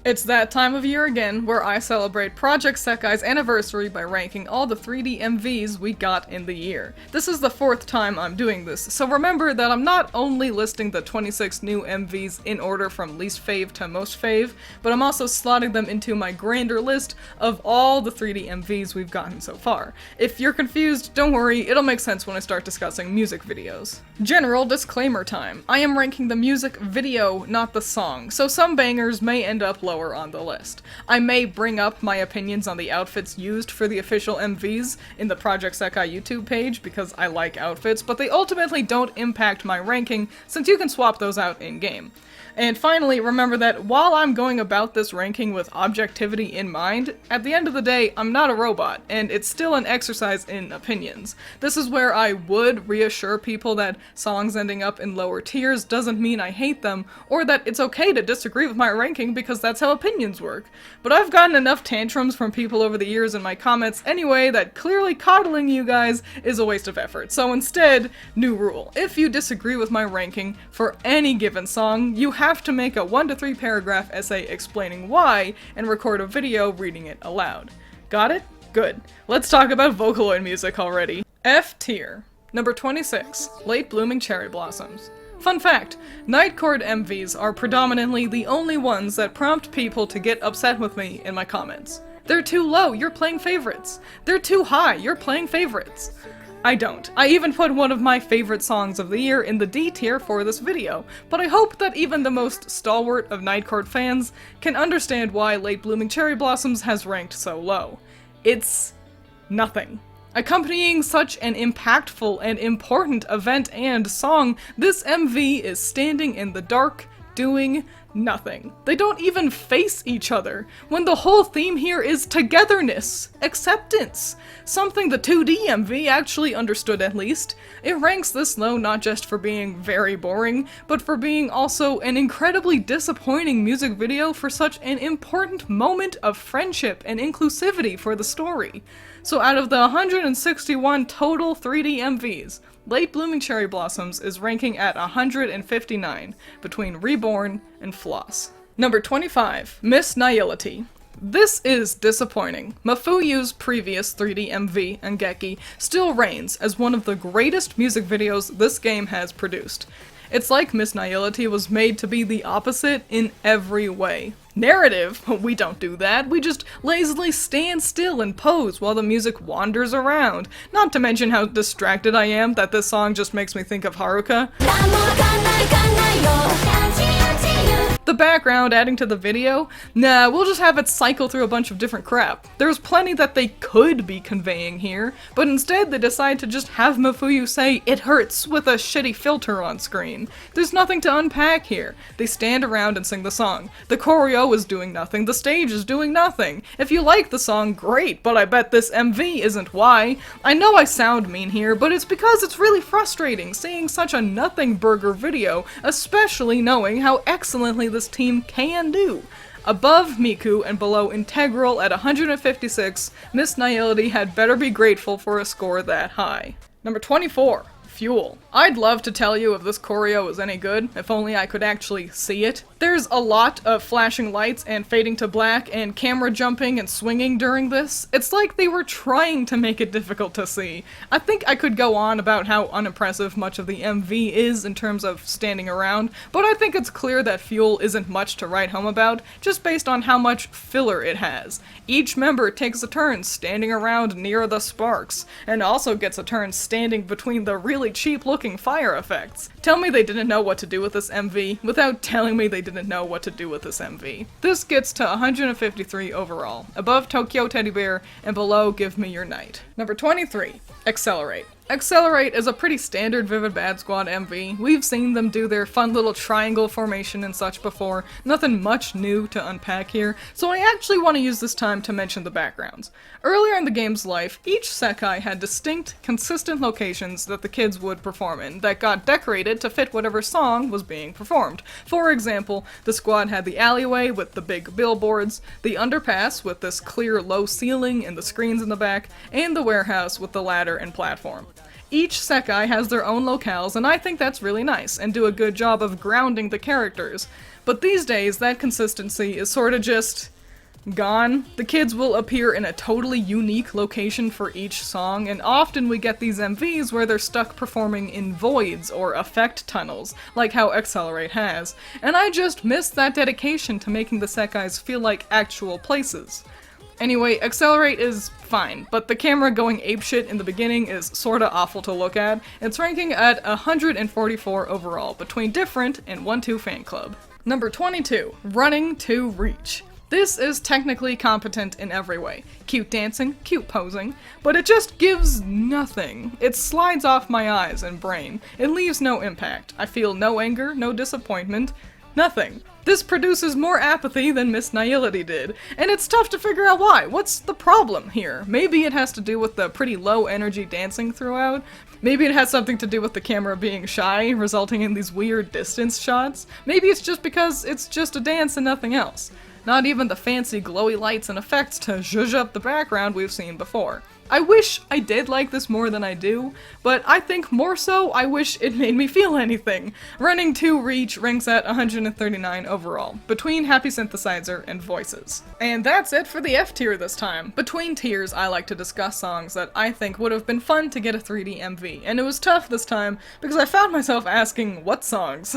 It's that time of year again, where I celebrate Project Sekai's anniversary by ranking all the 3D MVs we got in the year. This is the 4th time I'm doing this, so remember that I'm not only listing the 26 new MVs in order from least fave to most fave, but I'm also slotting them into my grander list of all the 3D MVs we've gotten so far. If you're confused, don't worry, it'll make sense when I start discussing music videos. General disclaimer time. I am ranking the music video, not the song, so some bangers may end up lower on the list. I may bring up my opinions on the outfits used for the official MVs in the Project Sekai YouTube page because I like outfits, but they ultimately don't impact my ranking since you can swap those out in-game. And finally, remember that while I'm going about this ranking with objectivity in mind, at the end of the day, I'm not a robot, and it's still an exercise in opinions. This is where I would reassure people that songs ending up in lower tiers doesn't mean I hate them, or that it's okay to disagree with my ranking because that's how opinions work. But I've gotten enough tantrums from people over the years in my comments anyway that clearly coddling you guys is a waste of effort. So instead, new rule. If you disagree with my ranking for any given song, you have to make a 1 to 3 paragraph essay explaining why and record a video reading it aloud. Got it? Good. Let's talk about Vocaloid music already. F tier. Number 26. Late Blooming Cherry Blossoms. Fun fact, Nightcore MVs are predominantly the only ones that prompt people to get upset with me in my comments. They're too low, you're playing favorites. They're too high, you're playing favorites. I don't. I even put one of my favorite songs of the year in the D tier for this video, but I hope that even the most stalwart of Nightcore fans can understand why Late Blooming Cherry Blossoms has ranked so low. It's nothing. Accompanying such an impactful and important event and song, this MV is standing in the dark, doing nothing. They don't even face each other, when the whole theme here is togetherness, acceptance, something the 2D MV actually understood at least. It ranks this low not just for being very boring, but for being also an incredibly disappointing music video for such an important moment of friendship and inclusivity for the story. So out of the 161 total 3D MVs, Late Blooming Cherry Blossoms is ranking at 159, between Reborn and Floss. Number 25, Miss Nihility. This is disappointing. Mafuyu's previous 3D MV, Angeki, still reigns as one of the greatest music videos this game has produced. It's like Miss Nihility was made to be the opposite in every way. Narrative? We don't do that. We just lazily stand still and pose while the music wanders around. Not to mention how distracted I am that this song just makes me think of Haruka. The background adding to the video? Nah, we'll just have it cycle through a bunch of different crap. There's plenty that they could be conveying here, but instead they decide to just have Mafuyu say, "It hurts," with a shitty filter on screen. There's nothing to unpack here. They stand around and sing the song. The choreo is doing nothing, the stage is doing nothing. If you like the song, great, but I bet this MV isn't why. I know I sound mean here, but it's because it's really frustrating seeing such a nothing burger video, especially knowing how excellently this team can do. Above Miku and below Integral at 156, Miss Nihility had better be grateful for a score that high. Number 24. Fuel. I'd love to tell you if this choreo is any good, if only I could actually see it. There's a lot of flashing lights and fading to black and camera jumping and swinging during this. It's like they were trying to make it difficult to see. I think I could go on about how unimpressive much of the MV is in terms of standing around, but I think it's clear that Fuel isn't much to write home about, just based on how much filler it has. Each member takes a turn standing around near the sparks, and also gets a turn standing between the really cheap-looking fire effects. Tell me they didn't know what to do with this MV, without telling me they didn't know what to do with this MV. This gets to 153 overall, above Tokyo Teddy Bear, and below Give Me Your Night. Number 23, Accelerate. Accelerate is a pretty standard Vivid Bad Squad MV. We've seen them do their fun little triangle formation and such before, nothing much new to unpack here, so I actually want to use this time to mention the backgrounds. Earlier in the game's life, each Sekai had distinct, consistent locations that the kids would perform in, that got decorated to fit whatever song was being performed. For example, the squad had the alleyway with the big billboards, the underpass with this clear low ceiling and the screens in the back, and the warehouse with the ladder and platform. Each Sekai has their own locales, and I think that's really nice, and do a good job of grounding the characters. But these days, that consistency is sorta just gone. The kids will appear in a totally unique location for each song, and often we get these MVs where they're stuck performing in voids or effect tunnels, like how Accelerate has, and I just miss that dedication to making the Sekais feel like actual places. Anyway, Accelerate is fine, but the camera going apeshit in the beginning is sorta awful to look at. It's ranking at 144 overall, between Different and 1-2 Fan Club. Number 22, Running to Reach. This is technically competent in every way. Cute dancing, cute posing, but it just gives nothing. It slides off my eyes and brain. It leaves no impact. I feel no anger, no disappointment, nothing. This produces more apathy than Miss Nihility did, and it's tough to figure out why. What's the problem here? Maybe it has to do with the pretty low energy dancing throughout. Maybe it has something to do with the camera being shy, resulting in these weird distance shots. Maybe it's just because it's just a dance and nothing else. Not even the fancy glowy lights and effects to zhuzh up the background we've seen before. I wish I did like this more than I do, but I think more so I wish it made me feel anything. Running to Reach ranks at 139 overall, between Happy Synthesizer and Voices. And that's it for the F tier this time. Between tiers, I like to discuss songs that I think would have been fun to get a 3D MV, and it was tough this time because I found myself asking, what songs?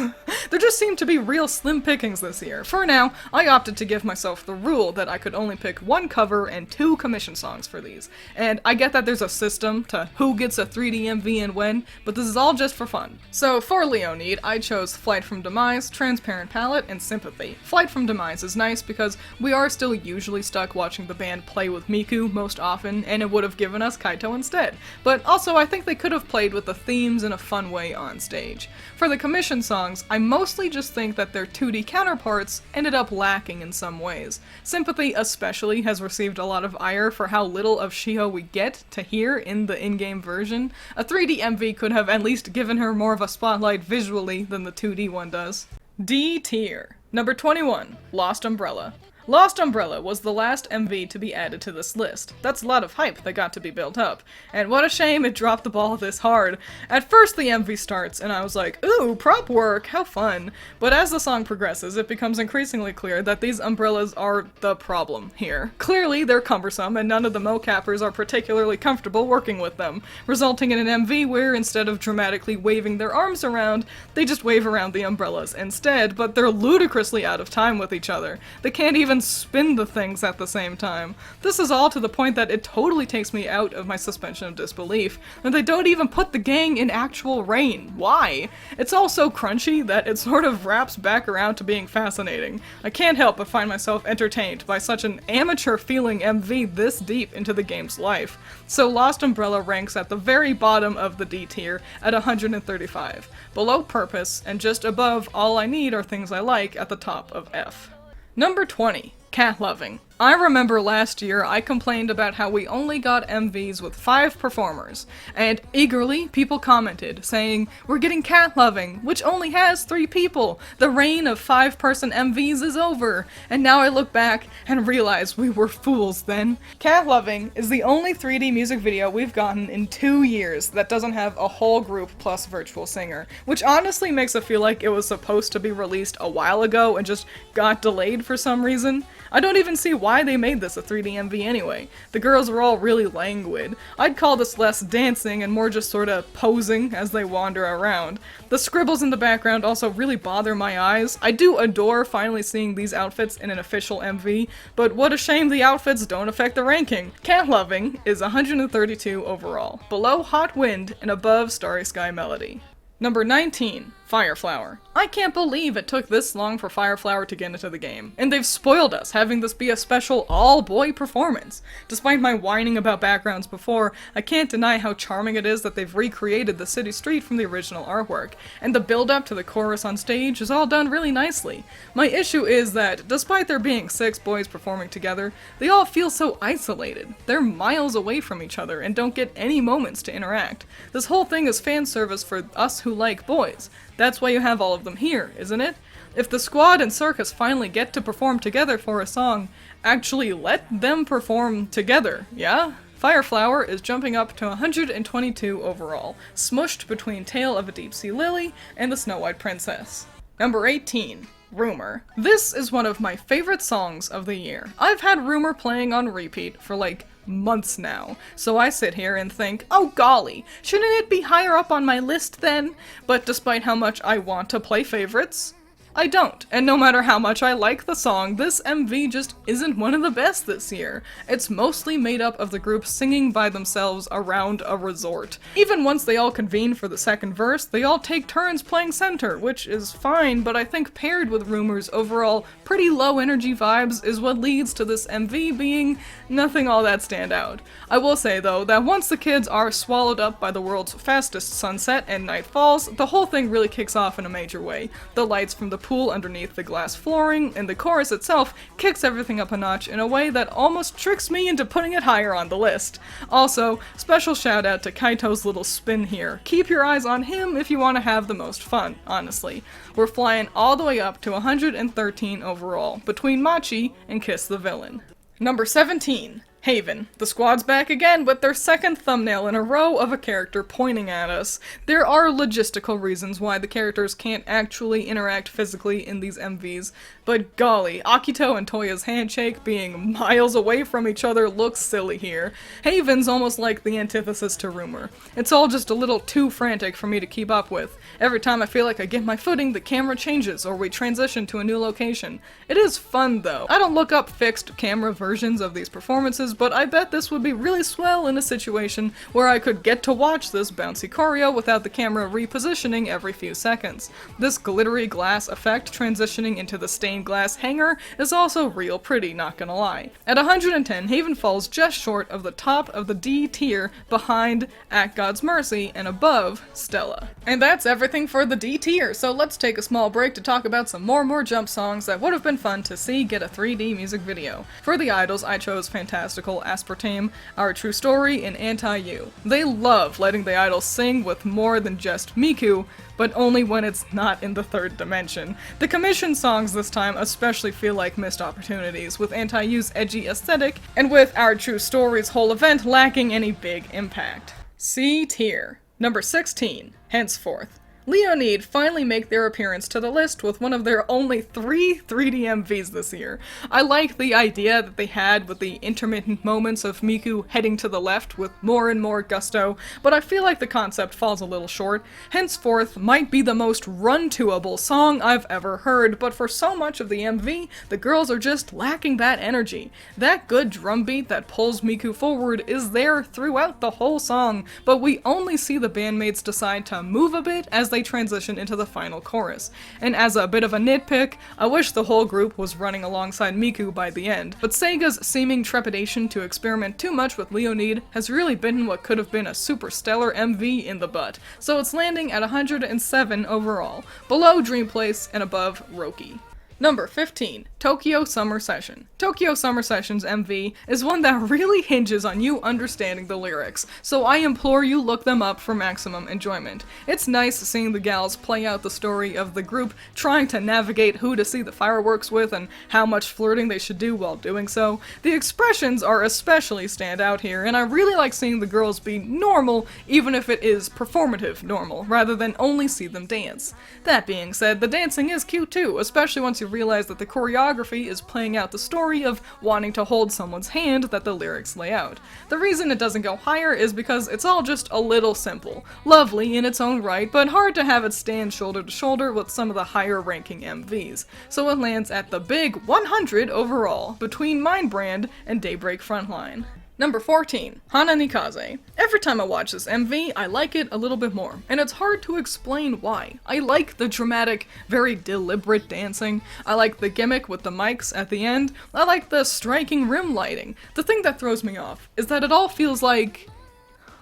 There just seemed to be real slim pickings this year. For now, I opted to give myself the rule that I could only pick one cover and 2 commission songs for these, and I get that there's a system to who gets a 3D MV and when, but this is all just for fun. So for Leonid, I chose Flight from Demise, Transparent Palette, and Sympathy. Flight from Demise is nice because we are still usually stuck watching the band play with Miku most often, and it would have given us Kaito instead. But also I think they could have played with the themes in a fun way on stage. For the commission songs, I mostly just think that their 2D counterparts ended up lacking in some ways. Sympathy especially has received a lot of ire for how little of Shiho we get to hear in the in-game version. A 3D MV could have at least given her more of a spotlight visually than the 2D one does. D tier. Number 21, Lost Umbrella. Lost Umbrella was the last MV to be added to this list. That's a lot of hype that got to be built up. And what a shame it dropped the ball this hard. At first the MV starts and I was like, ooh, prop work, how fun. But as the song progresses, it becomes increasingly clear that these umbrellas are the problem here. Clearly they're cumbersome and none of the mocappers are particularly comfortable working with them, resulting in an MV where instead of dramatically waving their arms around, they just wave around the umbrellas instead, but they're ludicrously out of time with each other. They can't even spin the things at the same time. This is all to the point that it totally takes me out of my suspension of disbelief, and they don't even put the gang in actual rain. Why? It's all so crunchy that it sort of wraps back around to being fascinating. I can't help but find myself entertained by such an amateur-feeling MV this deep into the game's life. So Lost Umbrella ranks at the very bottom of the D tier at 135, below Purpose, and just above All I Need Are Things I Like at the top of F. Number 20, Cat Loving. I remember last year I complained about how we only got MVs with 5 performers, and eagerly people commented, saying, we're getting Cat Loving, which only has 3 people! The reign of 5-person MVs is over! And now I look back and realize we were fools then. Cat Loving is the only 3D music video we've gotten in 2 years that doesn't have a whole group plus virtual singer, which honestly makes it feel like it was supposed to be released a while ago and just got delayed for some reason. I don't even see why they made this a 3D MV anyway. The girls were all really languid. I'd call this less dancing and more just sorta posing as they wander around. The scribbles in the background also really bother my eyes. I do adore finally seeing these outfits in an official MV, but what a shame the outfits don't affect the ranking. Cat Loving is 132 overall, below Hot Wind and above Starry Sky Melody. Number 19, Fireflower. I can't believe it took this long for Fireflower to get into the game, and they've spoiled us having this be a special all-boy performance. Despite my whining about backgrounds before, I can't deny how charming it is that they've recreated the city street from the original artwork, and the build-up to the chorus on stage is all done really nicely. My issue is that, despite there being 6 boys performing together, they all feel so isolated. They're miles away from each other and don't get any moments to interact. This whole thing is fan service for us who like boys. That's why you have all of them here, isn't it? If the squad and circus finally get to perform together for a song, actually let them perform together, yeah? Fireflower is jumping up to 122 overall, smushed between Tale of a Deep Sea Lily and the Snow White Princess. Number 18, Rumor. This is one of my favorite songs of the year. I've had Rumor playing on repeat for like months now, so I sit here and think, oh golly, shouldn't it be higher up on my list then? But despite how much I want to play favorites, I don't, and no matter how much I like the song, this MV just isn't one of the best this year. It's mostly made up of the group singing by themselves around a resort. Even once they all convene for the second verse, they all take turns playing center, which is fine, but I think paired with Rumor's overall pretty low energy vibes is what leads to this MV being nothing all that standout. I will say though, that once the kids are swallowed up by the world's fastest sunset and night falls, the whole thing really kicks off in a major way. The lights from the pool underneath the glass flooring, and the chorus itself kicks everything up a notch in a way that almost tricks me into putting it higher on the list. Also, special shout out to Kaito's little spin here. Keep your eyes on him if you want to have the most fun, honestly. We're flying all the way up to 113 overall, between Machi and Kiss the Villain. Number 17. Haven. The squad's back again with their second thumbnail in a row of a character pointing at us. There are logistical reasons why the characters can't actually interact physically in these MVs, but golly, Akito and Toya's handshake being miles away from each other looks silly here. Haven's almost like the antithesis to Rumor. It's all just a little too frantic for me to keep up with. Every time I feel like I get my footing, the camera changes or we transition to a new location. It is fun though. I don't look up fixed camera versions of these performances, but I bet this would be really swell in a situation where I could get to watch this bouncy choreo without the camera repositioning every few seconds. This glittery glass effect transitioning into the stained glass hanger is also real pretty, not gonna lie. At 110, Haven falls just short of the top of the D tier behind At God's Mercy and above Stella. And that's everything for the D tier, so let's take a small break to talk about some more jump songs that would have been fun to see get a 3D music video. For the idols, I chose Fantastical Aspartame, Our True Story, and Anti-You. They love letting the idols sing with more than just Miku, but only when it's not in the third dimension. The commission songs this time especially feel like missed opportunities, with Anti-You's edgy aesthetic, and with Our True Story's whole event lacking any big impact. C tier. Number 16. Henceforth. Leonid finally make their appearance to the list with one of their only 3 3D MVs this year. I like the idea that they had with the intermittent moments of Miku heading to the left with more and more gusto, but I feel like the concept falls a little short. Henceforth might be the most run-to-able song I've ever heard, but for so much of the MV, the girls are just lacking that energy. That good drum beat that pulls Miku forward is there throughout the whole song, but we only see the bandmates decide to move a bit as they transition into the final chorus. And as a bit of a nitpick, I wish the whole group was running alongside Miku by the end, but Sega's seeming trepidation to experiment too much with Leonid has really bitten what could have been a super stellar MV in the butt, so it's landing at 107 overall, below Dream Place and above Roki. Number 15. Tokyo Summer Session. Tokyo Summer Session's MV is one that really hinges on you understanding the lyrics, so I implore you look them up for maximum enjoyment. It's nice seeing the gals play out the story of the group trying to navigate who to see the fireworks with and how much flirting they should do while doing so. The expressions are especially stand out here, and I really like seeing the girls be normal, even if it is performative normal, rather than only see them dance. That being said, the dancing is cute too, especially once you realize that the choreography is playing out the story of wanting to hold someone's hand that the lyrics lay out. The reason it doesn't go higher is because it's all just a little simple. Lovely in its own right, but hard to have it stand shoulder to shoulder with some of the higher ranking MVs. So it lands at the big 100 overall, between Mind Brand and Daybreak Frontline. Number 14. Hana Nikaze. Every time I watch this MV, I like it a little bit more, and it's hard to explain why. I like the dramatic, very deliberate dancing, I like the gimmick with the mics at the end, I like the striking rim lighting. The thing that throws me off is that it all feels like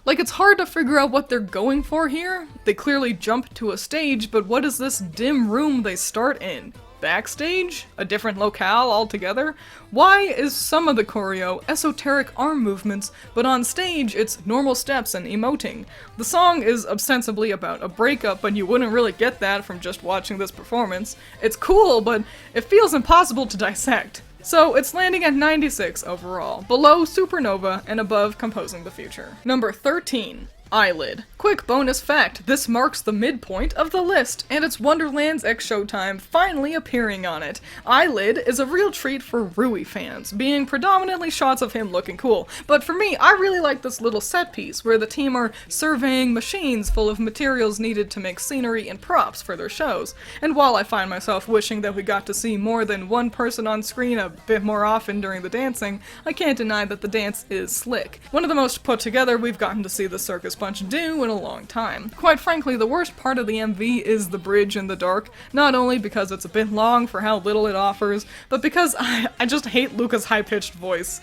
it's hard to figure out what they're going for here. They clearly jump to a stage, but what is this dim room they start in? Backstage? A different locale altogether? Why is some of the choreo esoteric arm movements, but on stage it's normal steps and emoting? The song is ostensibly about a breakup, but you wouldn't really get that from just watching this performance. It's cool, but it feels impossible to dissect. So it's landing at 96 overall, below Supernova and above Composing the Future. Number 13. Eyelid. Quick bonus fact, this marks the midpoint of the list, and it's Wonderland's X Showtime finally appearing on it. Eyelid is a real treat for Rui fans, being predominantly shots of him looking cool, but for me, I really like this little set piece where the team are surveying machines full of materials needed to make scenery and props for their shows. And while I find myself wishing that we got to see more than one person on screen a bit more often during the dancing, I can't deny that the dance is slick. One of the most put together we've gotten to see the Circus Punch do in a long time. Quite frankly, the worst part of the MV is the bridge in the dark, not only because it's a bit long for how little it offers, but because I just hate Luca's high-pitched voice.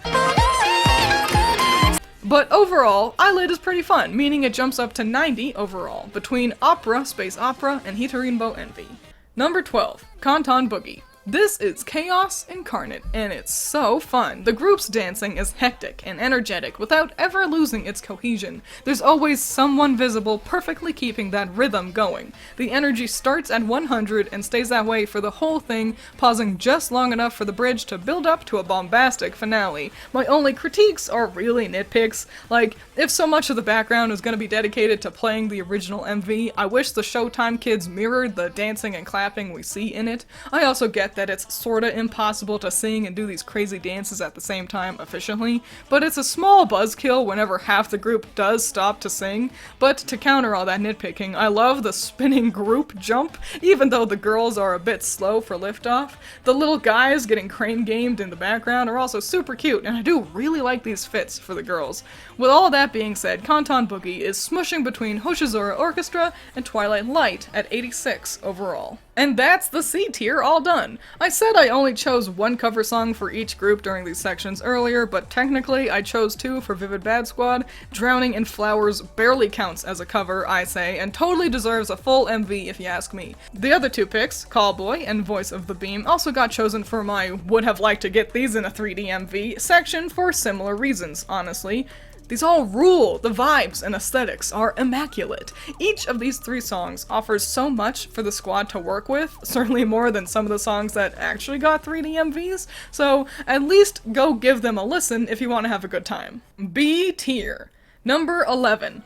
But overall, Eyelid is pretty fun, meaning it jumps up to 90 overall, between Opera, Space Opera, and Hitorinbo Envy. Number 12, Kanton Boogie. This is chaos incarnate, and it's so fun. The group's dancing is hectic and energetic without ever losing its cohesion. There's always someone visible perfectly keeping that rhythm going. The energy starts at 100 and stays that way for the whole thing, pausing just long enough for the bridge to build up to a bombastic finale. My only critiques are really nitpicks, like, if so much of the background is going to be dedicated to playing the original MV, I wish the Showtime kids mirrored the dancing and clapping we see in it. I also get that it's sorta impossible to sing and do these crazy dances at the same time efficiently, but it's a small buzzkill whenever half the group does stop to sing. But to counter all that nitpicking, I love the spinning group jump, even though the girls are a bit slow for liftoff. The little guys getting crane gamed in the background are also super cute, and I do really like these fits for the girls. With all that being said, Kanton Boogie is smushing between Hoshizora Orchestra and Twilight Light at 86 overall. And that's the C tier all done. I said I only chose one cover song for each group during these sections earlier, but technically I chose two for Vivid Bad Squad. Drowning in Flowers barely counts as a cover, I say, and totally deserves a full MV if you ask me. The other two picks, Callboy and Voice of the Beam, also got chosen for my would have liked to get these in a 3D MV section for similar reasons, honestly. These all rule! The vibes and aesthetics are immaculate. Each of these three songs offers so much for the squad to work with, certainly more than some of the songs that actually got 3D MVs, so at least go give them a listen if you want to have a good time. B tier. Number 11.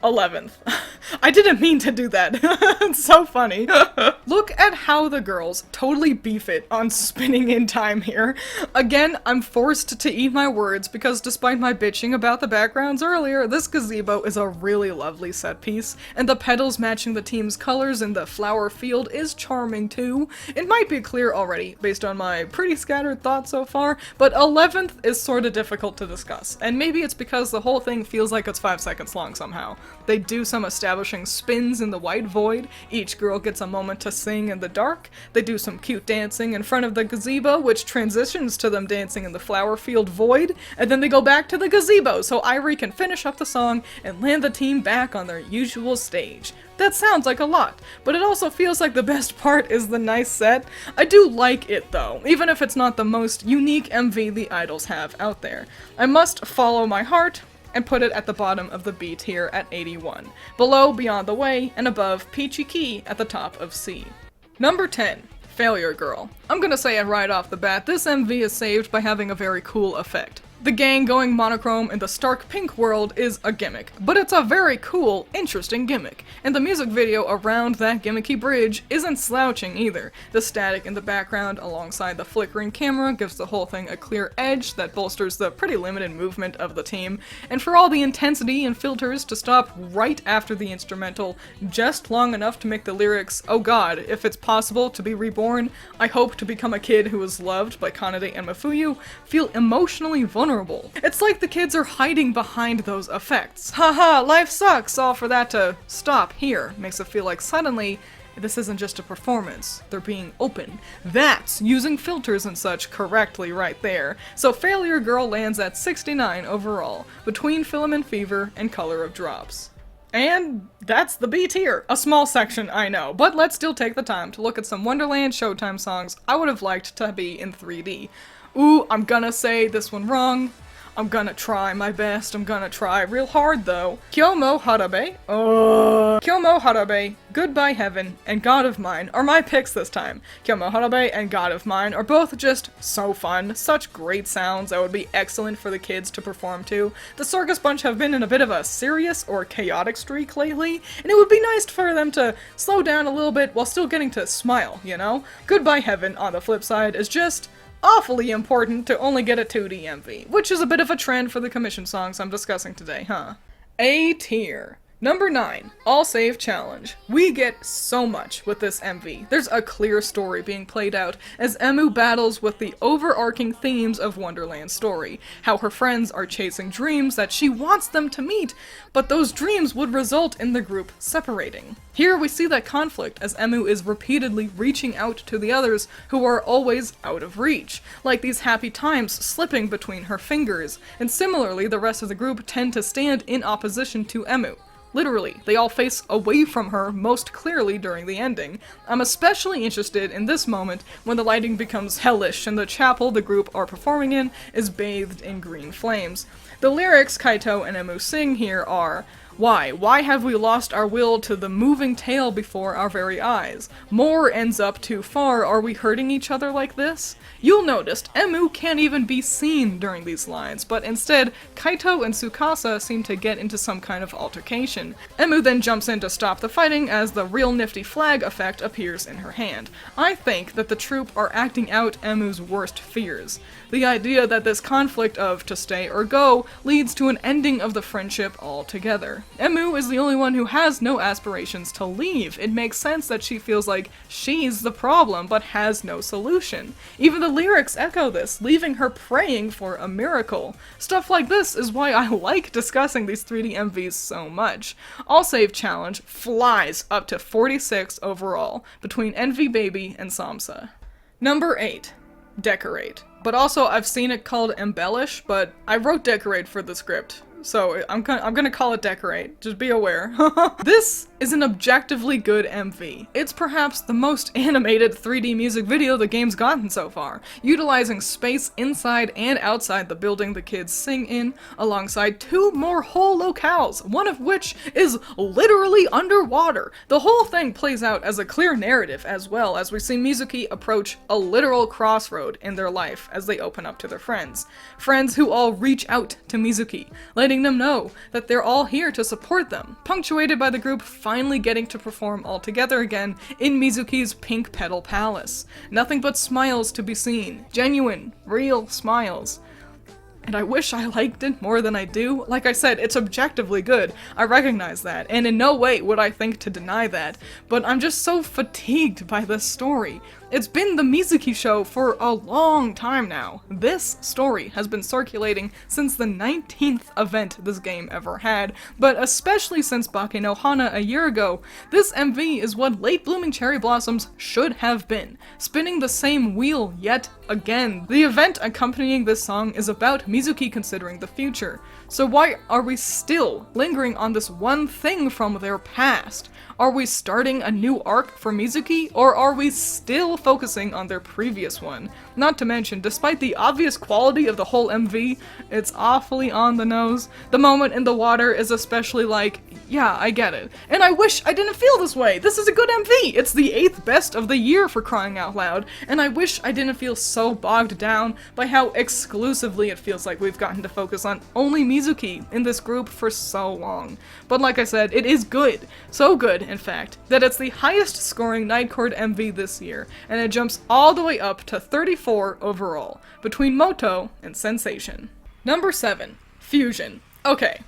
11th. I didn't mean to do that. It's so funny. Look at how the girls totally beef it on Spinning in Time here. Again, I'm forced to eat my words because despite my bitching about the backgrounds earlier, this gazebo is a really lovely set piece, and the petals matching the team's colors in the flower field is charming too. It might be clear already based on my pretty scattered thoughts so far, but 11th is sorta difficult to discuss, and maybe it's because the whole thing feels like it's 5 seconds long somehow. They do some establishing spins in the white void, each girl gets a moment to sing in the dark, they do some cute dancing in front of the gazebo, which transitions to them dancing in the flower field void, and then they go back to the gazebo so Irie can finish up the song and land the team back on their usual stage. That sounds like a lot, but it also feels like the best part is the nice set. I do like it though, even if it's not the most unique MV the idols have out there. I must follow my heart and put it at the bottom of the B tier at 81. Below Beyond the Way, and above Peachy Key at the top of C. Number 10. Failure Girl. I'm gonna say it right off the bat, this MV is saved by having a very cool effect. The gang going monochrome in the stark pink world is a gimmick, but it's a very cool, interesting gimmick, and the music video around that gimmicky bridge isn't slouching either. The static in the background alongside the flickering camera gives the whole thing a clear edge that bolsters the pretty limited movement of the team, and for all the intensity and filters to stop right after the instrumental, just long enough to make the lyrics, "Oh god, if it's possible to be reborn, I hope to become a kid who is loved by Kanade and Mafuyu," feel emotionally vulnerable. It's like the kids are hiding behind those effects. Haha, life sucks, all for that to stop here. Makes it feel like suddenly this isn't just a performance, they're being open. That's using filters and such correctly right there. So Failure Girl lands at 69 overall, between Filament Fever and Color of Drops. And that's the B tier. A small section, I know, but let's still take the time to look at some Wonderland Showtime songs I would have liked to be in 3D. Ooh, I'm gonna say this one wrong. I'm gonna try my best, I'm gonna try real hard though. Kyomo Harabe, Kyomo Harabe, Goodbye Heaven, and God of Mine are my picks this time. Kyomo Harabe and God of Mine are both just so fun, such great sounds that would be excellent for the kids to perform to. The Circus Bunch have been in a bit of a serious or chaotic streak lately, and it would be nice for them to slow down a little bit while still getting to smile, you know? Goodbye Heaven, on the flip side, is just awfully important to only get a 2D MV, which is a bit of a trend for the commission songs I'm discussing today, huh? A tier. Number 9, All Save Challenge. We get so much with this MV. There's a clear story being played out as Emu battles with the overarching themes of Wonderland's story. How her friends are chasing dreams that she wants them to meet, but those dreams would result in the group separating. Here we see that conflict as Emu is repeatedly reaching out to the others who are always out of reach, like these happy times slipping between her fingers, and similarly the rest of the group tend to stand in opposition to Emu. Literally, they all face away from her most clearly during the ending. I'm especially interested in this moment when the lighting becomes hellish and the chapel the group are performing in is bathed in green flames. The lyrics Kaito and Emu sing here are, Why have we lost our will to the moving tale before our very eyes? More ends up too far, are we hurting each other like this? You'll notice, Emu can't even be seen during these lines, but instead, Kaito and Tsukasa seem to get into some kind of altercation. Emu then jumps in to stop the fighting as the real nifty flag effect appears in her hand. I think that the troupe are acting out Emu's worst fears. The idea that this conflict of to stay or go leads to an ending of the friendship altogether. Emu is the only one who has no aspirations to leave. It makes sense that she feels like she's the problem but has no solution. Even the lyrics echo this, leaving her praying for a miracle. Stuff like this is why I like discussing these 3D MVs so much. All Save Challenge flies up to 46 overall, between Envy Baby and Samsa. Number 8. Decorate. But also, I've seen it called Embellish, but I wrote Decorate for the script. So I'm gonna call it Decorate, just be aware. This is an objectively good MV. It's perhaps the most animated 3D music video the game's gotten so far, utilizing space inside and outside the building the kids sing in, alongside 2 more whole locales, one of which is literally underwater. The whole thing plays out as a clear narrative as well as we see Mizuki approach a literal crossroad in their life as they open up to their friends. Friends who all reach out to Mizuki, letting them know that they're all here to support them, punctuated by the group finally getting to perform all together again in Mizuki's Pink Petal Palace. Nothing but smiles to be seen. Genuine, real smiles. And I wish I liked it more than I do. Like I said, it's objectively good. I recognize that, and in no way would I think to deny that, but I'm just so fatigued by this story. It's been the Mizuki show for a long time now. This story has been circulating since the 19th event this game ever had, but especially since Bake no Hana a year ago, this MV is what Late Blooming Cherry Blossoms should have been, spinning the same wheel yet again. The event accompanying this song is about Mizuki considering the future, so why are we still lingering on this one thing from their past? Are we starting a new arc for Mizuki, or are we still focusing on their previous one? Not to mention, despite the obvious quality of the whole MV, it's awfully on the nose. The moment in the water is especially like, yeah, I get it. And I wish I didn't feel this way! This is a good MV! It's the 8th best of the year for crying out loud, and I wish I didn't feel so bogged down by how exclusively it feels like we've gotten to focus on only Mizuki in this group for so long. But like I said, it is good. So good, in fact, that it's the highest scoring Nightcord MV this year, and it jumps all the way up to 34 overall, between Moto and Sensation. Number 7. Fusion. Okay.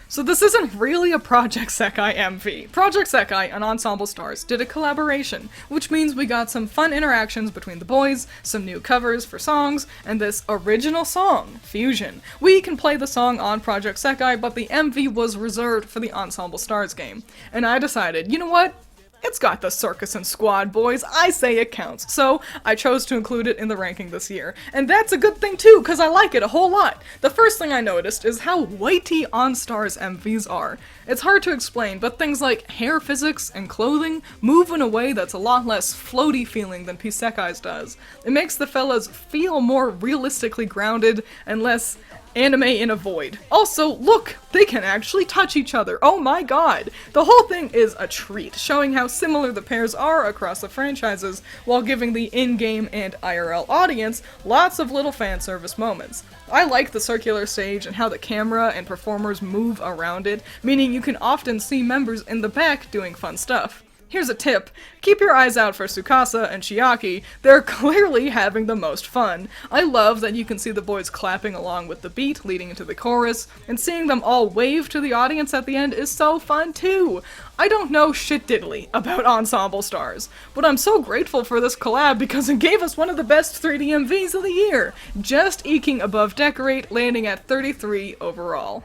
So this isn't really a Project Sekai MV. Project Sekai and Ensemble Stars did a collaboration, which means we got some fun interactions between the boys, some new covers for songs, and this original song, Fusion. We can play the song on Project Sekai, but the MV was reserved for the Ensemble Stars game. And I decided, you know what? It's got the Circus and Squad boys, I say it counts, so I chose to include it in the ranking this year. And that's a good thing too, because I like it a whole lot. The first thing I noticed is how weighty OnStar's MVs are. It's hard to explain, but things like hair physics and clothing move in a way that's a lot less floaty feeling than P-Sekai's does. It makes the fellas feel more realistically grounded and less Anime in a void. Also, look! They can actually touch each other. Oh my god! The whole thing is a treat, showing how similar the pairs are across the franchises, while giving the in-game and IRL audience lots of little fan service moments. I like the circular stage and how the camera and performers move around it, meaning you can often see members in the back doing fun stuff. Here's a tip. Keep your eyes out for Tsukasa and Chiaki. They're clearly having the most fun. I love that you can see the boys clapping along with the beat leading into the chorus, and seeing them all wave to the audience at the end is so fun too. I don't know shit diddly about ensemble stars, but I'm so grateful for this collab because it gave us one of the best 3D MVs of the year. Just eking above Decorate, landing at 33 overall.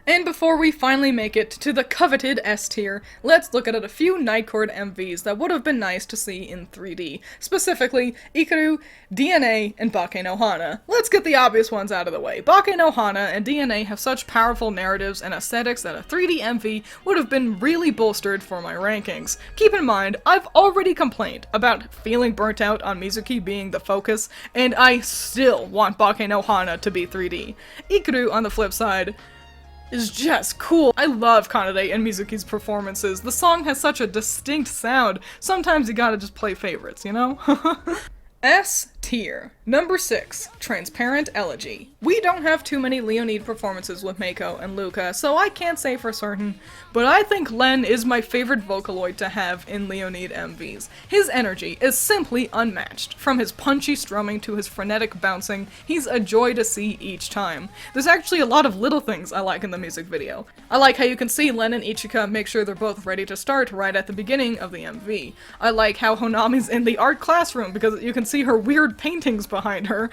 And before we finally make it to the coveted S tier, let's look at a few Nightcord MVs that would have been nice to see in 3D. Specifically, Ikaru, DNA, and Bake no Hana. Let's get the obvious ones out of the way. Bake no Hana and DNA have such powerful narratives and aesthetics that a 3D MV would have been really bolstered for my rankings. Keep in mind, I've already complained about feeling burnt out on Mizuki being the focus, and I still want Bake no Hana to be 3D. Ikaru, on the flip side, is just cool. I love Kanade and Mizuki's performances. The song has such a distinct sound. Sometimes you gotta just play favorites, you know? S tier. Number 6, Transparent Elegy. We don't have too many Leonid performances with Meiko and Luca, so I can't say for certain, but I think Len is my favorite Vocaloid to have in Leonid MVs. His energy is simply unmatched. From his punchy strumming to his frenetic bouncing, he's a joy to see each time. There's actually a lot of little things I like in the music video. I like how you can see Len and Ichika make sure they're both ready to start right at the beginning of the MV. I like how Honami's in the art classroom because you can see her weird paintings behind her.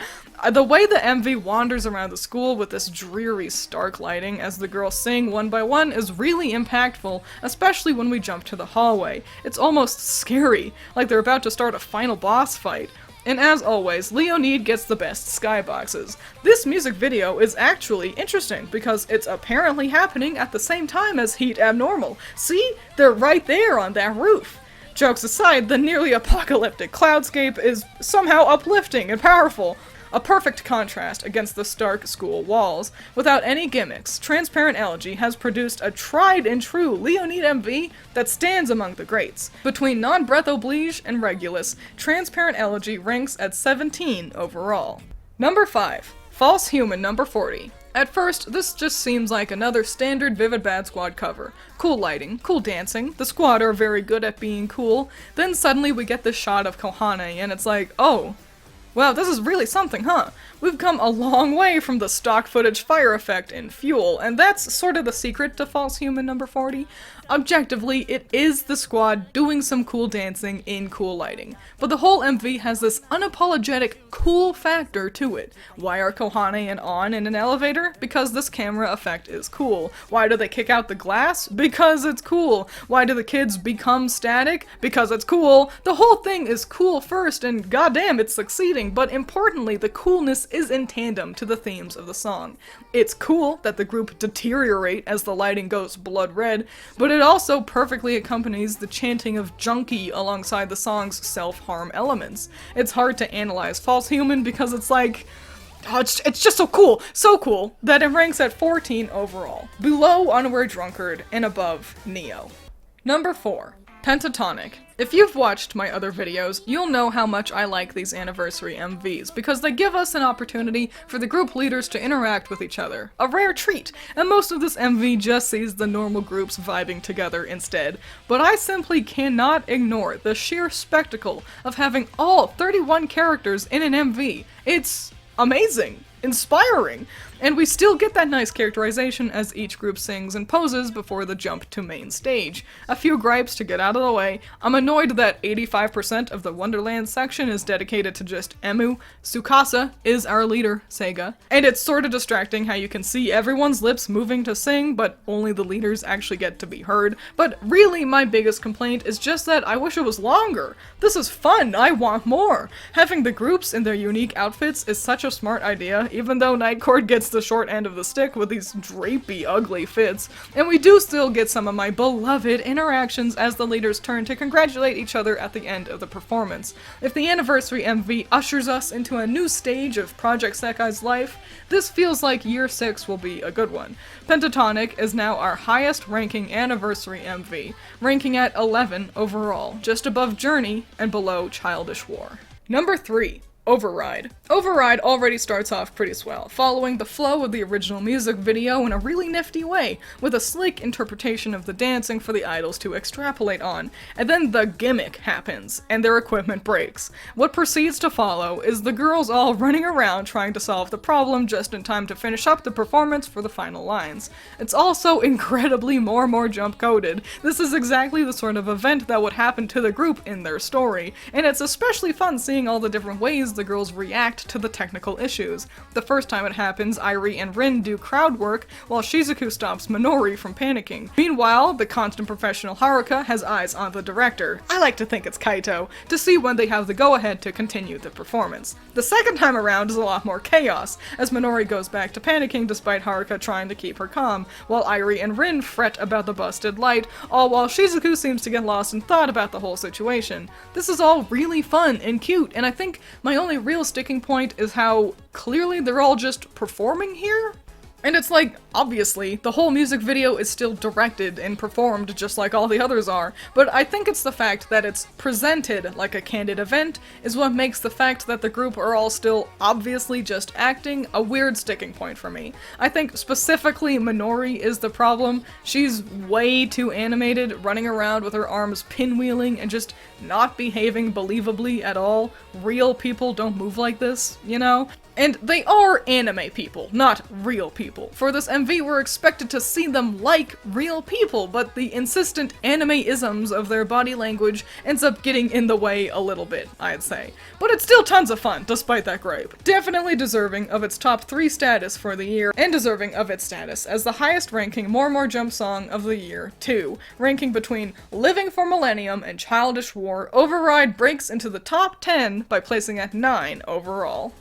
The way the MV wanders around the school with this dreary, stark lighting as the girls sing one by one is really impactful, especially when we jump to the hallway. It's almost scary, like they're about to start a final boss fight. And as always, Leonid gets the best skyboxes. This music video is actually interesting because it's apparently happening at the same time as Heat Abnormal. See? They're right there on that roof. Jokes aside, the nearly apocalyptic cloudscape is somehow uplifting and powerful. A perfect contrast against the stark school walls. Without any gimmicks, Transparent Elegy has produced a tried and true Leonid MV that stands among the greats. Between Non-Breath Oblige and Regulus, Transparent Elegy ranks at 17 overall. Number 5. False Human number 40. At first, this just seems like another standard Vivid Bad Squad cover. Cool lighting, cool dancing, the squad are very good at being cool, then suddenly we get this shot of Kohane and it's like, oh, wow, this is really something, huh? We've come a long way from the stock footage fire effect in Fuel, and that's sort of the secret to False Human number 40. Objectively, it is the squad doing some cool dancing in cool lighting, but the whole MV has this unapologetic cool factor to it. Why are Kohane and On in an elevator? Because this camera effect is cool. Why do they kick out the glass? Because it's cool. Why do the kids become static? Because it's cool. The whole thing is cool first, and goddamn, it's succeeding, but importantly, the coolness is in tandem to the themes of the song. It's cool that the group deteriorate as the lighting goes blood red, but it also perfectly accompanies the chanting of Junkie alongside the song's self-harm elements. It's hard to analyze False Human because it's like, oh, it's just so cool that it ranks at 14 overall, below Unaware Drunkard and above Neo. Number 4. Pentatonic. If you've watched my other videos, you'll know how much I like these anniversary MVs, because they give us an opportunity for the group leaders to interact with each other. A rare treat, and most of this MV just sees the normal groups vibing together instead. But I simply cannot ignore the sheer spectacle of having all 31 characters in an MV. It's amazing, inspiring, and we still get that nice characterization as each group sings and poses before the jump to main stage. A few gripes to get out of the way. I'm annoyed that 85% of the Wonderland section is dedicated to just Emu. Tsukasa is our leader, Sega. And it's sorta distracting how you can see everyone's lips moving to sing, but only the leaders actually get to be heard. But really, my biggest complaint is just that I wish it was longer. This is fun, I want more. Having the groups in their unique outfits is such a smart idea, even though Nightcord gets the short end of the stick with these drapey, ugly fits, and we do still get some of my beloved interactions as the leaders turn to congratulate each other at the end of the performance. If the anniversary MV ushers us into a new stage of Project Sekai's life, this feels like year 6 will be a good one. Pentatonic is now our highest ranking anniversary MV, ranking at 11 overall, just above Journey and below Childish War. Number 3. Override. Override already starts off pretty swell, following the flow of the original music video in a really nifty way, with a slick interpretation of the dancing for the idols to extrapolate on, and then the gimmick happens, and their equipment breaks. What proceeds to follow is the girls all running around trying to solve the problem just in time to finish up the performance for the final lines. It's also incredibly more jump-coded. This is exactly the sort of event that would happen to the group in their story, and it's especially fun seeing all the different ways the girls react to the technical issues. The first time it happens, Irie and Rin do crowd work, while Shizuku stops Minori from panicking. Meanwhile, the constant professional Haruka has eyes on the director, I like to think it's Kaito, to see when they have the go-ahead to continue the performance. The second time around is a lot more chaos, as Minori goes back to panicking despite Haruka trying to keep her calm, while Irie and Rin fret about the busted light, all while Shizuku seems to get lost in thought about the whole situation. This is all really fun and cute, and I think my only real sticking point is how clearly they're all just performing here. And it's like, obviously, the whole music video is still directed and performed just like all the others are, but I think it's the fact that it's presented like a candid event is what makes the fact that the group are all still obviously just acting a weird sticking point for me. I think specifically Minori is the problem. She's way too animated, running around with her arms pinwheeling and just not behaving believably at all. Real people don't move like this, you know? And they are anime people, not real people. For this MV, we're expected to see them like real people, but the insistent anime-isms of their body language ends up getting in the way a little bit, I'd say. But it's still tons of fun, despite that gripe. Definitely deserving of its top 3 status for the year, and deserving of its status as the highest ranking More Jump song of the year, too. Ranking between Living for Millennium and Childish War, Override breaks into the top 10 by placing at 9 overall.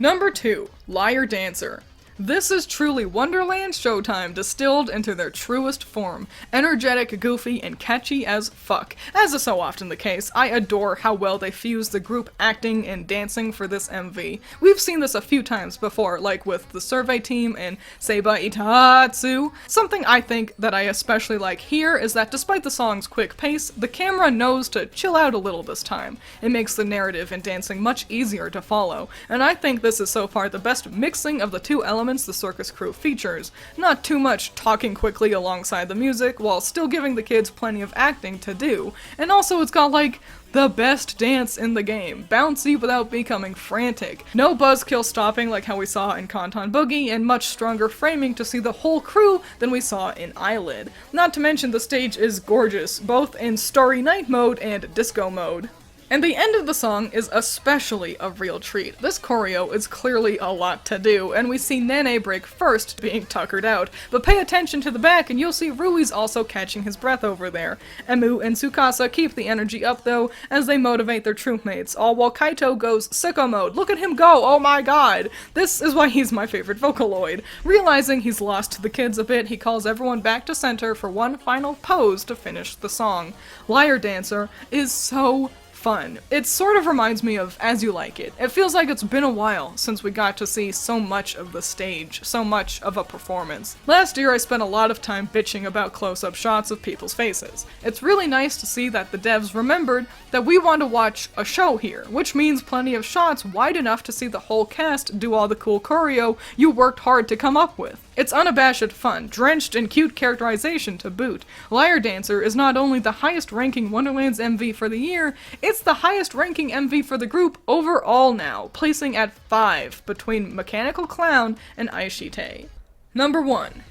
Number 2. Liar Dancer. This is truly Wonderland Showtime distilled into their truest form. Energetic, goofy, and catchy as fuck. As is so often the case, I adore how well they fuse the group acting and dancing for this MV. We've seen this a few times before, like with the Survey Team and Seiba Itatsu. Something I think that I especially like here is that despite the song's quick pace, the camera knows to chill out a little this time. It makes the narrative and dancing much easier to follow, and I think this is so far the best mixing of the two elements the circus crew features. Not too much talking quickly alongside the music, while still giving the kids plenty of acting to do. And also it's got like the best dance in the game, bouncy without becoming frantic. No buzzkill stopping like how we saw in Kanton Boogie, and much stronger framing to see the whole crew than we saw in Eyelid. Not to mention the stage is gorgeous, both in Starry Night mode and disco mode. And the end of the song is especially a real treat. This choreo is clearly a lot to do, and we see Nene break first, being tuckered out, but pay attention to the back and you'll see Rui's also catching his breath over there. Emu and Tsukasa keep the energy up though, as they motivate their troopmates, all while Kaito goes sicko mode. Look at him go, oh my god! This is why he's my favorite Vocaloid. Realizing he's lost the kids a bit, he calls everyone back to center for one final pose to finish the song. Liar Dancer is so fun. It sort of reminds me of As You Like It. It feels like it's been a while since we got to see so much of the stage, so much of a performance. Last year I spent a lot of time bitching about close-up shots of people's faces. It's really nice to see that the devs remembered that we want to watch a show here, which means plenty of shots wide enough to see the whole cast do all the cool choreo you worked hard to come up with. It's unabashed fun, drenched in cute characterization to boot. Liar Dancer is not only the highest ranking Wonderland's MV for the year, it's the highest ranking MV for the group overall now, placing at 5 between Mechanical Clown and Aishite. Number 1.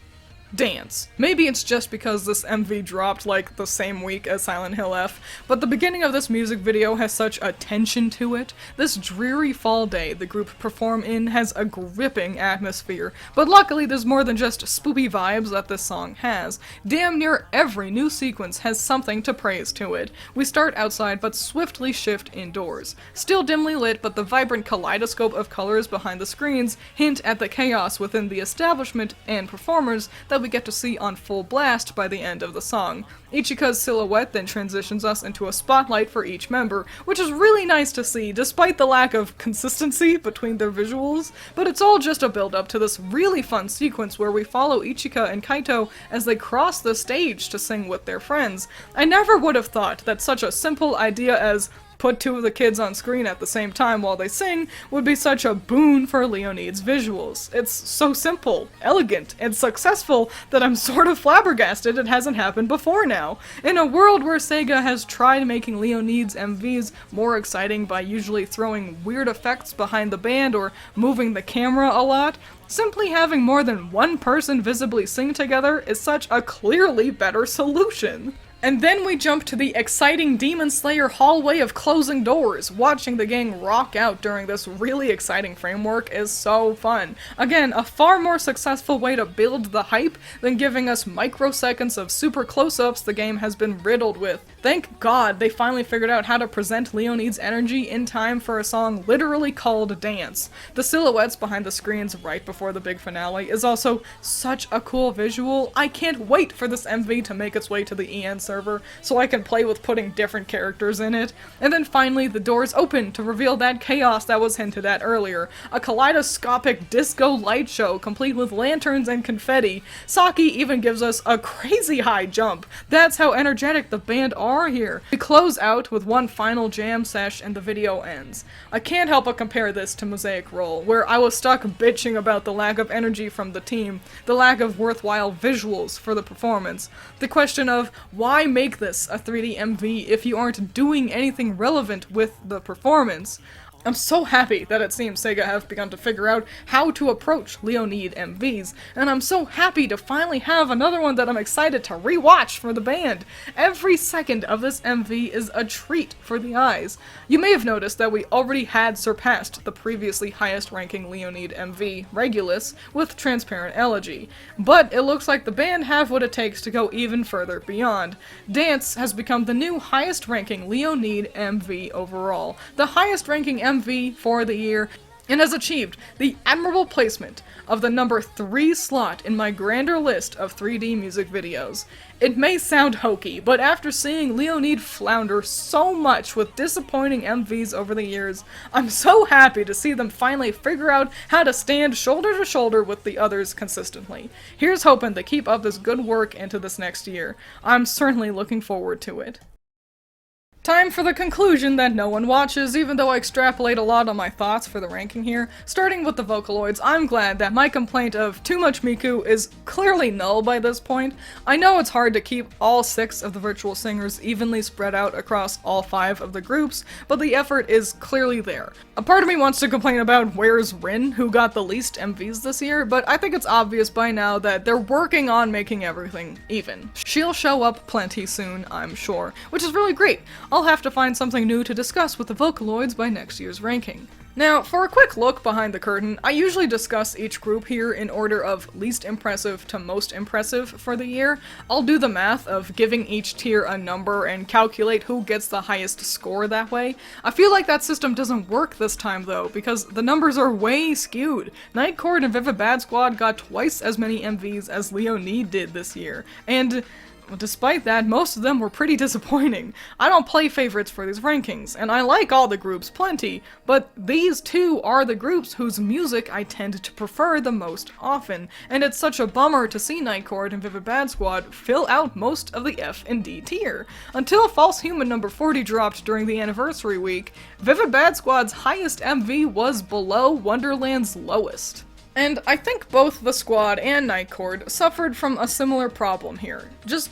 Dance. Maybe it's just because this MV dropped like the same week as Silent Hill F, but the beginning of this music video has such a tension to it. This dreary fall day the group perform in has a gripping atmosphere, but luckily there's more than just spoopy vibes that this song has. Damn near every new sequence has something to praise to it. We start outside but swiftly shift indoors. Still dimly lit, but the vibrant kaleidoscope of colors behind the screens hint at the chaos within the establishment and performers that we get to see on full blast by the end of the song. Ichika's silhouette then transitions us into a spotlight for each member, which is really nice to see despite the lack of consistency between their visuals, but it's all just a build-up to this really fun sequence where we follow Ichika and Kaito as they cross the stage to sing with their friends. I never would have thought that such a simple idea as put two of the kids on screen at the same time while they sing would be such a boon for Leonid's visuals. It's so simple, elegant, and successful that I'm sort of flabbergasted it hasn't happened before now. In a world where Sega has tried making Leonid's MVs more exciting by usually throwing weird effects behind the band or moving the camera a lot, simply having more than one person visibly sing together is such a clearly better solution. And then we jump to the exciting Demon Slayer hallway of closing doors. Watching the gang rock out during this really exciting framework is so fun. Again, a far more successful way to build the hype than giving us microseconds of super close-ups the game has been riddled with. Thank God they finally figured out how to present Leonid's energy in time for a song literally called Dance. The silhouettes behind the screens right before the big finale is also such a cool visual. I can't wait for this MV to make its way to the EN server so I can play with putting different characters in it. And then finally the doors open to reveal that chaos that was hinted at earlier. A kaleidoscopic disco light show complete with lanterns and confetti. Saki even gives us a crazy high jump. That's how energetic the band are here. We close out with one final jam sesh and the video ends. I can't help but compare this to Mosaic Roll, where I was stuck bitching about the lack of energy from the team, the lack of worthwhile visuals for the performance, the question of why make this a 3D MV if you aren't doing anything relevant with the performance. I'm so happy that it seems Sega have begun to figure out how to approach Leonid MVs, and I'm so happy to finally have another one that I'm excited to rewatch for the band. Every second of this MV is a treat for the eyes. You may have noticed that we already had surpassed the previously highest ranking Leonid MV, Regulus, with Transparent Elegy, but it looks like the band have what it takes to go even further beyond. Dance has become the new highest ranking Leonid MV overall, the highest ranking MV for the year, and has achieved the admirable placement of the number 3 slot in my grander list of 3D music videos. It may sound hokey, but after seeing Leonid flounder so much with disappointing MVs over the years, I'm so happy to see them finally figure out how to stand shoulder to shoulder with the others consistently. Here's hoping they keep up this good work into this next year. I'm certainly looking forward to it. Time for the conclusion that no one watches, even though I extrapolate a lot on my thoughts for the ranking here. Starting with the Vocaloids, I'm glad that my complaint of too much Miku is clearly null by this point. I know it's hard to keep all 6 of the virtual singers evenly spread out across all 5 of the groups, but the effort is clearly there. A part of me wants to complain about where's Rin, who got the least MVs this year, but I think it's obvious by now that they're working on making everything even. She'll show up plenty soon, I'm sure, which is really great. I'll have to find something new to discuss with the Vocaloids by next year's ranking. Now, for a quick look behind the curtain, I usually discuss each group here in order of least impressive to most impressive for the year. I'll do the math of giving each tier a number and calculate who gets the highest score that way. I feel like that system doesn't work this time though, because the numbers are way skewed. Nightcore and Vivid Bad Squad got twice as many MVs as Leonid did this year, and despite that, most of them were pretty disappointing. I don't play favorites for these rankings, and I like all the groups plenty, but these two are the groups whose music I tend to prefer the most often, and it's such a bummer to see Nightcore and Vivid Bad Squad fill out most of the F and D tier. Until False Human number 40 dropped during the anniversary week, Vivid Bad Squad's highest MV was below Wonderland's lowest. And I think both the Squad and Nightcore suffered from a similar problem here. Just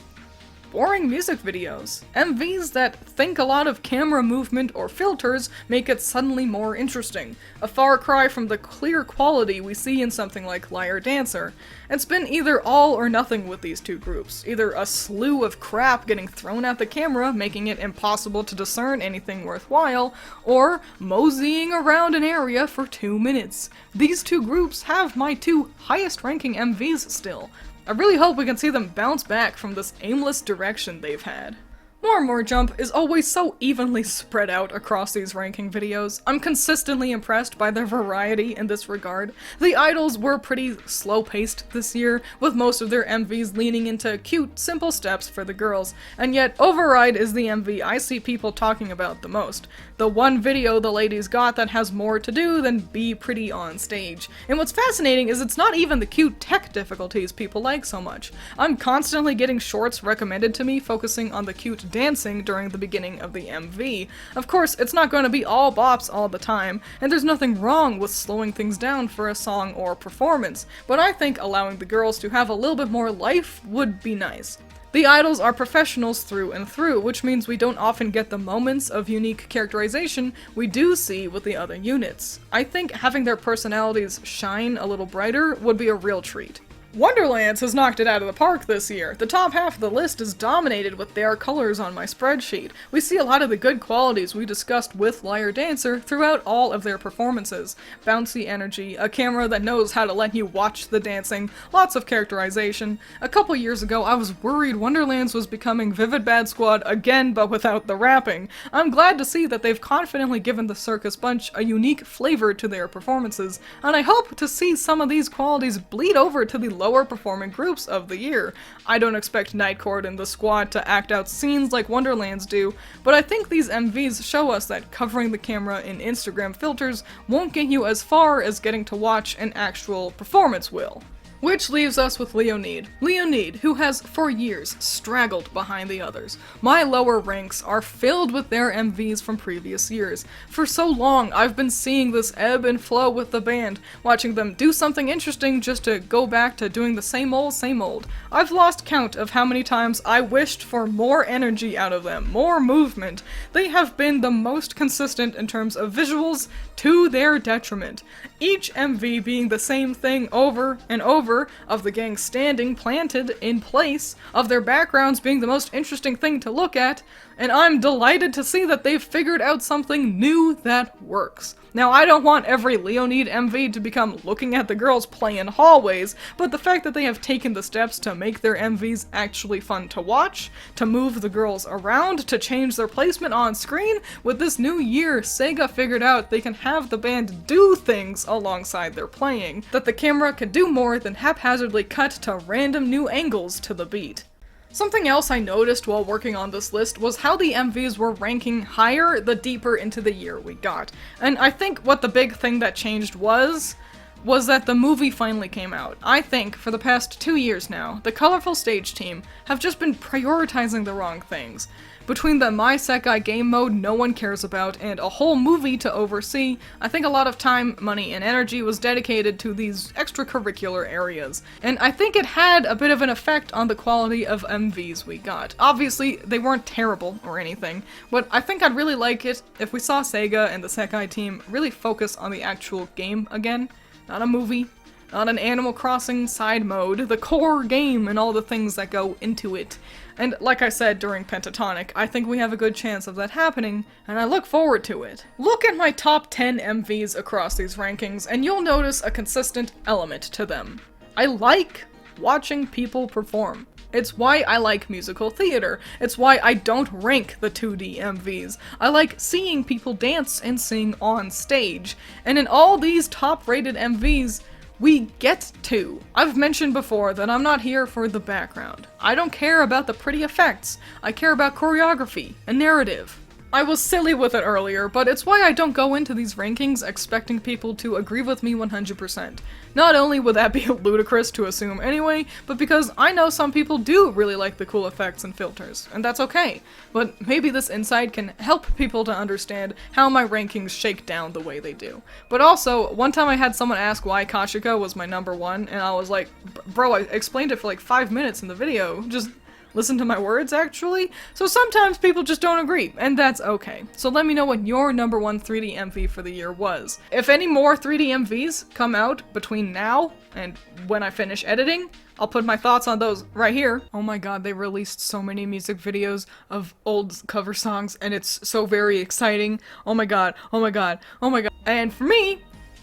boring music videos. MVs that think a lot of camera movement or filters make it suddenly more interesting. A far cry from the clear quality we see in something like Liar Dancer. It's been either all or nothing with these two groups. Either a slew of crap getting thrown at the camera, making it impossible to discern anything worthwhile, or moseying around an area for 2 minutes. These two groups have my two highest ranking MVs still. I really hope we can see them bounce back from this aimless direction they've had. More Jump is always so evenly spread out across these ranking videos. I'm consistently impressed by their variety in this regard. The idols were pretty slow-paced this year, with most of their MVs leaning into cute, simple steps for the girls, and yet Override is the MV I see people talking about the most. The one video the ladies got that has more to do than be pretty on stage. And what's fascinating is it's not even the cute tech difficulties people like so much. I'm constantly getting shorts recommended to me focusing on the cute dancing during the beginning of the MV. Of course, it's not going to be all bops all the time, and there's nothing wrong with slowing things down for a song or performance, but I think allowing the girls to have a little bit more life would be nice. The idols are professionals through and through, which means we don't often get the moments of unique characterization we do see with the other units. I think having their personalities shine a little brighter would be a real treat. Wonderlands has knocked it out of the park this year. The top half of the list is dominated with their colors on my spreadsheet. We see a lot of the good qualities we discussed with Liar Dancer throughout all of their performances. Bouncy energy, a camera that knows how to let you watch the dancing, lots of characterization. A couple years ago I was worried Wonderlands was becoming Vivid Bad Squad again but without the rapping. I'm glad to see that they've confidently given the circus bunch a unique flavor to their performances, and I hope to see some of these qualities bleed over to the lower performing groups of the year. I don't expect Nightcord and the squad to act out scenes like Wonderlands do, but I think these MVs show us that covering the camera in Instagram filters won't get you as far as getting to watch an actual performance will. Which leaves us with Leonid. Leonid, who has for years straggled behind the others. My lower ranks are filled with their MVs from previous years. For so long, I've been seeing this ebb and flow with the band, watching them do something interesting just to go back to doing the same old, same old. I've lost count of how many times I wished for more energy out of them, more movement. They have been the most consistent in terms of visuals, to their detriment. Each MV being the same thing over and over, of the gang standing planted in place, of their backgrounds being the most interesting thing to look at, and I'm delighted to see that they've figured out something new that works. Now, I don't want every Leonid MV to become looking at the girls play in hallways, but the fact that they have taken the steps to make their MVs actually fun to watch, to move the girls around, to change their placement on screen, with this new year, Sega figured out they can have the band do things alongside their playing, that the camera can do more than haphazardly cut to random new angles to the beat. Something else I noticed while working on this list was how the MVs were ranking higher the deeper into the year we got. And I think what the big thing that changed was that the movie finally came out. I think, for the past 2 years now, the Colorful Stage team have just been prioritizing the wrong things. Between the My Sekai game mode no one cares about and a whole movie to oversee, I think a lot of time, money, and energy was dedicated to these extracurricular areas. And I think it had a bit of an effect on the quality of MVs we got. Obviously, they weren't terrible or anything, but I think I'd really like it if we saw Sega and the Sekai team really focus on the actual game again. Not a movie, not an Animal Crossing side mode, the core game and all the things that go into it. And like I said during Pentatonic, I think we have a good chance of that happening, and I look forward to it. Look at my top 10 MVs across these rankings, and you'll notice a consistent element to them. I like watching people perform. It's why I like musical theater. It's why I don't rank the 2D MVs. I like seeing people dance and sing on stage. And in all these top-rated MVs, we get to. I've mentioned before that I'm not here for the background. I don't care about the pretty effects. I care about choreography and narrative. I was silly with it earlier, but it's why I don't go into these rankings expecting people to agree with me 100%. Not only would that be ludicrous to assume anyway, but because I know some people do really like the cool effects and filters, and that's okay. But maybe this insight can help people to understand how my rankings shake down the way they do. But also, one time I had someone ask why Kashika was my number one, and I was like, bro, I explained it for like 5 minutes in the video, just listen to my words, actually. So sometimes people just don't agree, and that's okay. So let me know what your number one 3D MV for the year was. If any more 3D MVs come out between now and when I finish editing, I'll put my thoughts on those right here. Oh my god, they released so many music videos of old cover songs, and it's so very exciting. Oh my god, oh my god, oh my god. And for me,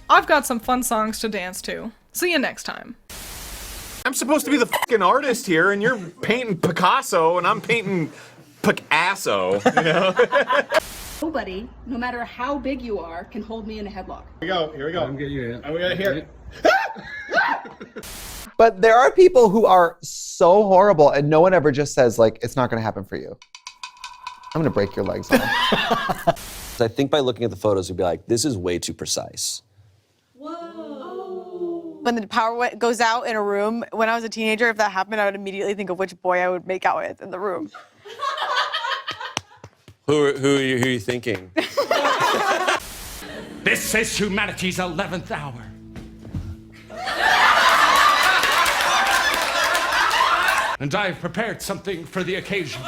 I've got some fun songs to dance to. See you next time. I'm supposed to be the fucking artist here, and you're painting Picasso, and I'm painting Picasso, you know? Nobody, no matter how big you are, can hold me in a headlock. Here we go. I'm getting you in. And we gotta hear. But there are people who are so horrible and no one ever just says, like, it's not gonna happen for you. I'm gonna break your legs off. I think by looking at the photos, we'd be like, this is way too precise. When the power goes out in a room, when I was a teenager, if that happened, I would immediately think of which boy I would make out with in the room. Who are you thinking? This is humanity's 11th hour. And I've prepared something for the occasion.